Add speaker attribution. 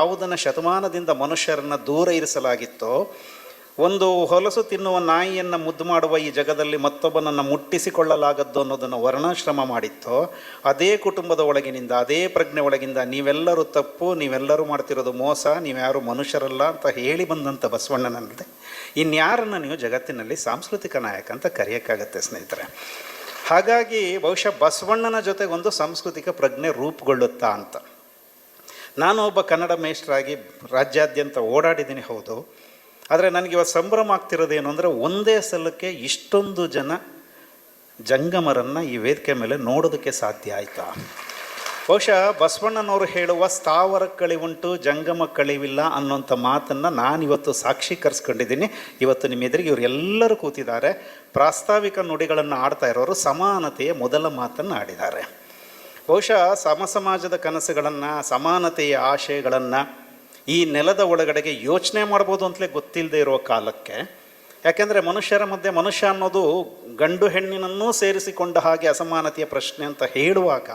Speaker 1: ಯಾವುದನ್ನು ಶತಮಾನದಿಂದ ಮನುಷ್ಯರನ್ನು ದೂರ ಇರಿಸಲಾಗಿತ್ತೋ, ಒಂದು ಹೊಲಸು ತಿನ್ನುವ ನಾಯಿಯನ್ನು ಮುದ್ದು ಮಾಡುವ ಈ ಜಗದಲ್ಲಿ ಮತ್ತೊಬ್ಬನನ್ನು ಮುಟ್ಟಿಸಿಕೊಳ್ಳಲಾಗದ್ದು ಅನ್ನೋದನ್ನು ವರ್ಣಾಶ್ರಮ ಮಾಡಿತ್ತೋ, ಅದೇ ಕುಟುಂಬದ ಒಳಗಿನಿಂದ, ಅದೇ ಪ್ರಜ್ಞೆ ಒಳಗಿಂದ ನೀವೆಲ್ಲರೂ ತಪ್ಪು, ನೀವೆಲ್ಲರೂ ಮಾಡ್ತಿರೋದು ಮೋಸ, ನೀವ್ಯಾರು ಮನುಷ್ಯರಲ್ಲ ಅಂತ ಹೇಳಿ ಬಂದಂಥ ಬಸವಣ್ಣನಲ್ಲದೆ ಇನ್ಯಾರನ್ನು ನೀವು ಜಗತ್ತಿನಲ್ಲಿ ಸಾಂಸ್ಕೃತಿಕ ನಾಯಕ ಅಂತ ಕರೆಯೋಕ್ಕಾಗತ್ತೆ ಸ್ನೇಹಿತರೆ. ಹಾಗಾಗಿ ಬಹುಶಃ ಬಸವಣ್ಣನ ಜೊತೆಗೊಂದು ಸಾಂಸ್ಕೃತಿಕ ಪ್ರಜ್ಞೆ ರೂಪುಗೊಳ್ಳುತ್ತಾ ಅಂತ. ನಾನು ಒಬ್ಬ ಕನ್ನಡ ಮೇಷ್ಟ್ರಾಗಿ ರಾಜ್ಯಾದ್ಯಂತ ಓಡಾಡಿದ್ದೀನಿ, ಹೌದು. ಆದರೆ ನನಗೆ ಇವತ್ತು ಸಂಭ್ರಮ ಆಗ್ತಿರೋದೇನು ಅಂದರೆ, ಒಂದೇ ಸಲಕ್ಕೆ ಇಷ್ಟೊಂದು ಜನ ಜಂಗಮರನ್ನು ಈ ವೇದಿಕೆ ಮೇಲೆ ನೋಡೋದಕ್ಕೆ ಸಾಧ್ಯ ಆಯಿತಾ. ಬಹುಶಃ ಬಸವಣ್ಣನವರು ಹೇಳುವ ಸ್ಥಾವರ ಕಳಿವುಂಟು ಜಂಗಮ ಕಳಿವಿಲ್ಲ ಅನ್ನೋಂಥ ಮಾತನ್ನು ನಾನಿವತ್ತು ಸಾಕ್ಷೀಕರಿಸ್ಕೊಂಡಿದ್ದೀನಿ. ಇವತ್ತು ನಿಮ್ಮ ಎದುರಿಗೆ ಇವರೆಲ್ಲರೂ ಕೂತಿದ್ದಾರೆ. ಪ್ರಾಸ್ತಾವಿಕ ನುಡಿಗಳನ್ನು ಆಡ್ತಾ ಇರೋರು ಸಮಾನತೆಯ ಮೊದಲ ಮಾತನ್ನು ಆಡಿದ್ದಾರೆ. ಬಹುಶಃ ಸಮಾಜದ ಕನಸುಗಳನ್ನು, ಸಮಾನತೆಯ ಆಶಯಗಳನ್ನು ಈ ನೆಲದ ಒಳಗಡೆಗೆ ಯೋಚನೆ ಮಾಡ್ಬೋದು ಅಂತಲೇ ಗೊತ್ತಿಲ್ಲದೆ ಇರೋ ಕಾಲಕ್ಕೆ, ಯಾಕೆಂದರೆ ಮನುಷ್ಯರ ಮಧ್ಯೆ ಮನುಷ್ಯ ಅನ್ನೋದು ಗಂಡು ಹೆಣ್ಣಿನನ್ನೂ ಸೇರಿಸಿಕೊಂಡ ಹಾಗೆ ಅಸಮಾನತೆಯ ಪ್ರಶ್ನೆ ಅಂತ ಹೇಳುವಾಗ